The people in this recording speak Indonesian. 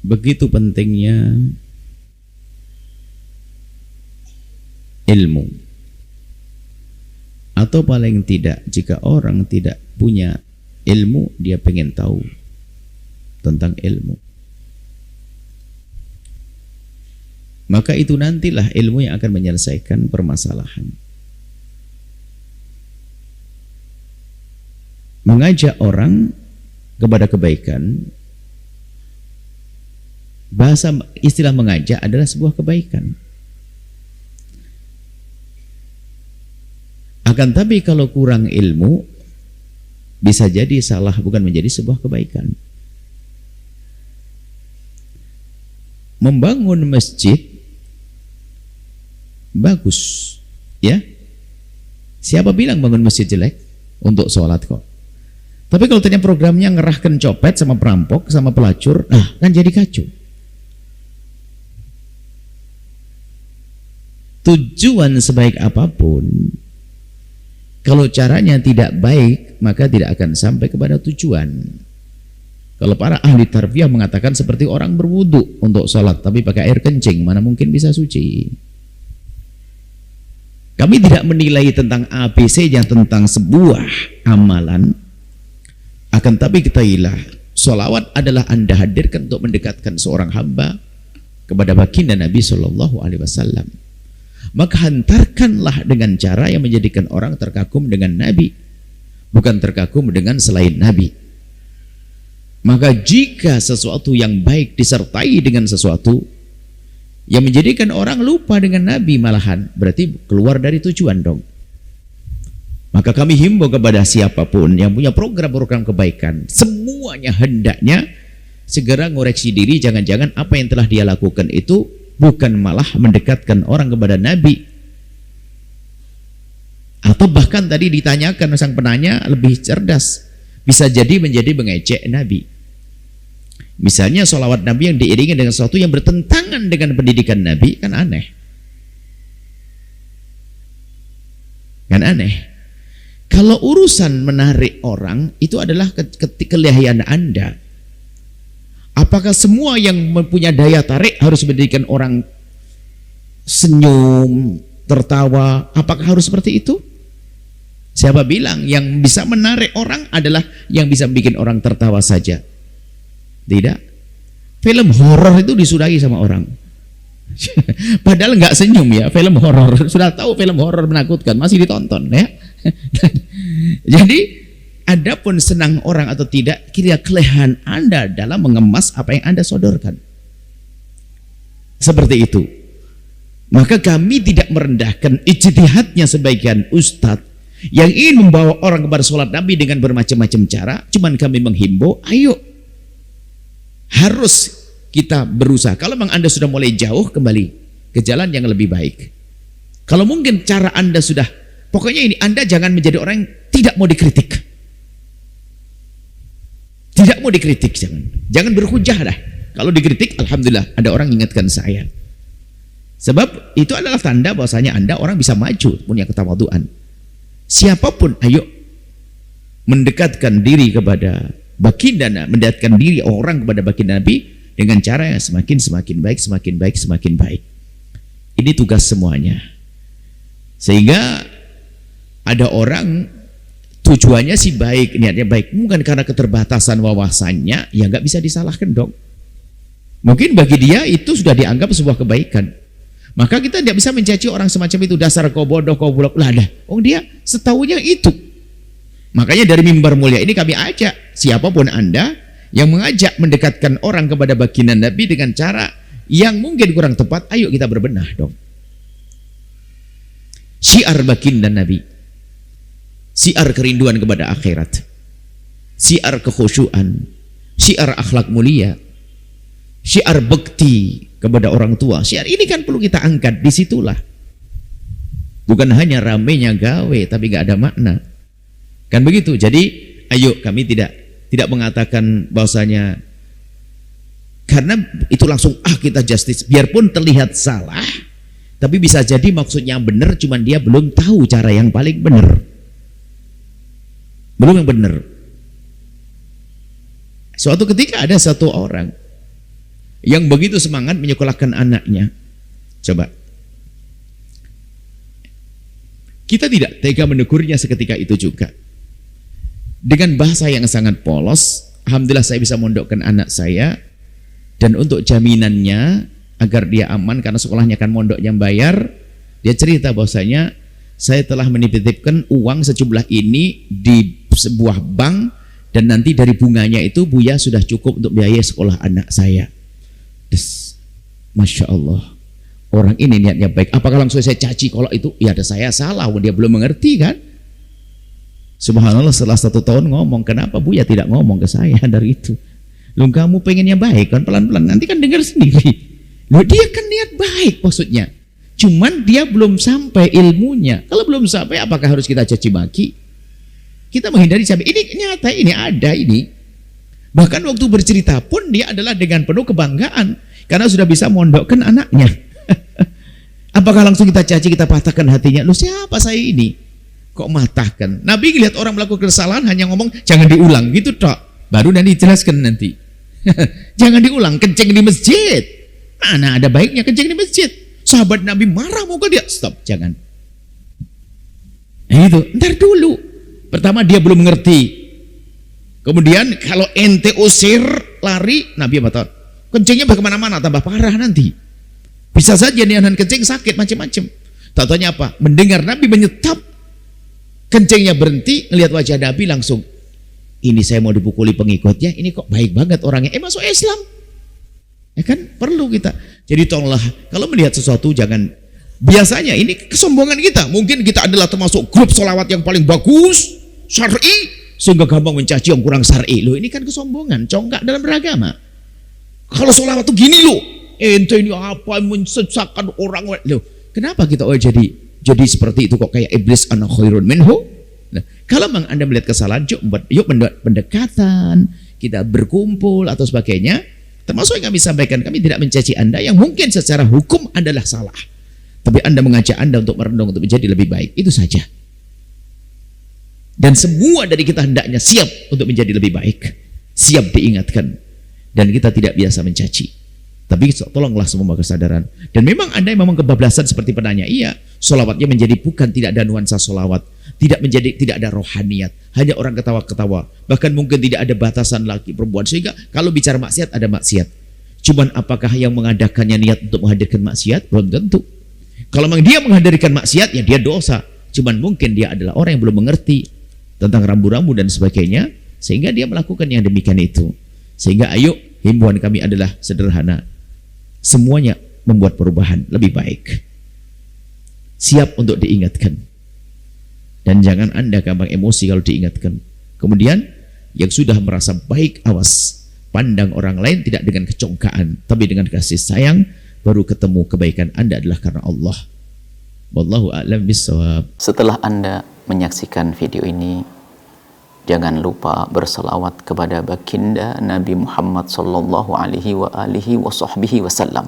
begitu pentingnya ilmu, atau paling tidak jika orang tidak punya ilmu, dia pengen tahu tentang ilmu, maka itu nantilah ilmu yang akan menyelesaikan permasalahan. Mengajak orang kepada kebaikan, bahasa istilah mengajak adalah sebuah kebaikan. Akan tapi kalau kurang ilmu, bisa jadi salah, bukan menjadi sebuah kebaikan. Membangun masjid bagus, ya. Siapa bilang bangun masjid jelek? Untuk sholat kok. Tapi kalau ternyata programnya ngerahkan copet sama perampok sama pelacur, nah kan jadi kacau. Tujuan sebaik apapun, kalau caranya tidak baik, maka tidak akan sampai kepada tujuan. Kalau para ahli tarbiyah mengatakan seperti orang berwudu untuk sholat tapi pakai air kencing, mana mungkin bisa suci. Kami tidak menilai tentang ABC-nya, tentang sebuah amalan. Akan tapi ketahuilah, sholawat adalah Anda hadirkan untuk mendekatkan seorang hamba kepada baginda Nabi Shallallahu Alaihi Wasallam. Maka hantarkanlah dengan cara yang menjadikan orang terkagum dengan Nabi, bukan terkagum dengan selain Nabi. Maka jika sesuatu yang baik disertai dengan sesuatu yang menjadikan orang lupa dengan Nabi, malahan berarti keluar dari tujuan dong. Maka kami himbau kepada siapapun yang punya program-program kebaikan, semuanya hendaknya segera ngoreksi diri, jangan-jangan apa yang telah dia lakukan itu bukan malah mendekatkan orang kepada Nabi, atau bahkan tadi ditanyakan sang penanya lebih cerdas, bisa jadi menjadi mengejek Nabi. Misalnya sholawat Nabi yang diiringi dengan sesuatu yang bertentangan dengan pendidikan Nabi, kan aneh, kan aneh. Kalau urusan menarik orang itu adalah kelebihan Anda. Apakah semua yang mempunyai daya tarik harus menjadikan orang senyum, tertawa? Apakah harus seperti itu? Siapa bilang yang bisa menarik orang adalah yang bisa bikin orang tertawa saja? Tidak. Film horor itu disudahi sama orang. Padahal nggak senyum ya, film horor. Sudah tahu film horor menakutkan, masih ditonton ya. Jadi adapun senang orang atau tidak, kira kelehan Anda dalam mengemas apa yang Anda sodorkan. Seperti itu. Maka kami tidak merendahkan ijtihadnya sebagian ustadz yang ingin membawa orang kepada sholat Nabi dengan bermacam-macam cara. Cuman kami menghimbau, ayo harus kita berusaha. Kalau memang Anda sudah mulai jauh, kembali ke jalan yang lebih baik. Kalau mungkin cara Anda sudah, pokoknya ini, Anda jangan menjadi orang yang tidak mau dikritik. Tidak mau dikritik, jangan berhujah dah. Kalau dikritik, alhamdulillah ada orang ingatkan saya. Sebab itu adalah tanda bahwasanya Anda orang bisa maju, punya ketawaduan. Siapapun, ayo mendekatkan diri kepada baginda, mendekatkan diri orang kepada baginda Nabi dengan cara yang semakin baik, semakin baik. Ini tugas semuanya. Sehingga ada orang tujuannya sih baik, niatnya baik, bukan karena keterbatasan wawasannya, ya nggak bisa disalahkan dong. Mungkin bagi dia itu sudah dianggap sebuah kebaikan. Maka kita tidak bisa mencaci orang semacam itu, dasar kau bodoh, kau bulak. Lah dah, dia setahunya itu. Makanya dari mimbar mulia ini kami ajak siapapun Anda yang mengajak mendekatkan orang kepada baginda Nabi dengan cara yang mungkin kurang tepat, ayo kita berbenah dong. Syiar baginda Nabi, syiar kerinduan kepada akhirat, syiar kekhusyuan, syiar akhlak mulia, syiar bekti kepada orang tua. Syiar ini kan perlu kita angkat, disitulah. Bukan hanya ramenya gawe tapi gak ada makna. Kan begitu. Jadi ayo kami tidak mengatakan bahwasanya karena itu langsung kita justice, biarpun terlihat salah, tapi bisa jadi maksudnya benar, cuman dia belum tahu cara yang paling benar. Belum yang benar. Suatu ketika ada satu orang yang begitu semangat menyekolahkan anaknya. Coba. Kita tidak tega menegurnya seketika itu juga. Dengan bahasa yang sangat polos, alhamdulillah saya bisa mondokkan anak saya, dan untuk jaminannya agar dia aman karena sekolahnya kan mondok yang bayar, dia cerita bahwasanya saya telah menitipkan uang sejumlah ini di sebuah bank dan nanti dari bunganya itu Buya sudah cukup untuk biaya sekolah anak saya. Masya Allah. Orang ini niatnya baik. Apakah langsung saya caci kalau itu? Ya ada saya salah, dia belum mengerti kan? Subhanallah, setelah 1 tahun ngomong, kenapa Buya tidak ngomong ke saya dari itu? Lu kamu pengennya baik kan, pelan-pelan nanti kan dengar sendiri. Loh, dia kan niat baik maksudnya. Cuman dia belum sampai ilmunya. Kalau belum sampai, apakah harus kita caci maki? Kita menghindari caci. Ini nyata, ini ada ini. Bahkan waktu bercerita pun dia adalah dengan penuh kebanggaan karena sudah bisa mondokkan anaknya. Apakah langsung kita caci, kita patahkan hatinya? Lu siapa saya ini? Kok matahkan? Nabi lihat orang melakukan kesalahan hanya ngomong jangan diulang gitu tok. Baru nanti dijelaskan nanti. Jangan diulang, kencing di masjid. Mana ada baiknya kencing di masjid? Sahabat Nabi marah mau ke dia. Stop, jangan. Nah itu, ntar dulu. Pertama dia belum mengerti. Kemudian kalau ente usir lari, Nabi apa tahu? Kencingnya bagaimana-mana tambah parah nanti. Bisa saja dia nahan kencing sakit macam-macam. Tak-tanya apa? Mendengar Nabi menyetap, kencingnya berhenti, ngelihat wajah Nabi langsung, ini saya mau dipukuli pengikutnya, ini kok baik banget orangnya, masuk Islam. Ya kan? Perlu kita. Jadi tolonglah, kalau melihat sesuatu jangan, biasanya ini kesombongan kita. Mungkin kita adalah termasuk grup sholawat yang paling bagus, syar'i, sehingga gampang mencaci yang kurang syar'i. Loh, ini kan kesombongan, congkak dalam beragama. Kalau sholawat tuh gini loh, ente ini apa mensesatkan orang. Loh, kenapa kita jadi seperti itu kok kayak iblis ana khairun minhu? Nah, kalau memang Anda melihat kesalahan, yuk pendekatan, kita berkumpul atau sebagainya. Termasuk yang kami sampaikan, kami tidak mencaci Anda yang mungkin secara hukum adalah salah. Tapi Anda mengajak Anda untuk merenung untuk menjadi lebih baik, itu saja. Dan semua dari kita hendaknya siap untuk menjadi lebih baik, siap diingatkan, dan kita tidak biasa mencaci. Tapi tolonglah semua kesadaran. Dan memang Anda yang memang kebablasan seperti penanya, iya, solawatnya menjadi bukan tidak ada nuansa solawat, tidak ada rohaniat, hanya orang ketawa-ketawa, bahkan mungkin tidak ada batasan laki perempuan, sehingga kalau bicara maksiat ada maksiat. Cuman apakah yang mengadakannya niat untuk menghadirkan maksiat? Belum tentu. Kalau memang dia menghadirkan maksiat, ya dia dosa. Cuman mungkin dia adalah orang yang belum mengerti tentang rambu-rambu dan sebagainya, sehingga dia melakukan yang demikian itu. Sehingga ayo, himbauan kami adalah sederhana. Semuanya membuat perubahan lebih baik. Siap untuk diingatkan. Dan jangan Anda gampang emosi kalau diingatkan. Kemudian yang sudah merasa baik, awas. Pandang orang lain tidak dengan kecongkaan, tapi dengan kasih sayang. Baru ketemu kebaikan Anda adalah karena Allah. Wallahu a'lam bishawab. Setelah Anda menyaksikan video ini, jangan lupa berselawat kepada baginda Nabi Muhammad sallallahu alaihi wa alihi wa sahbihi wasallam.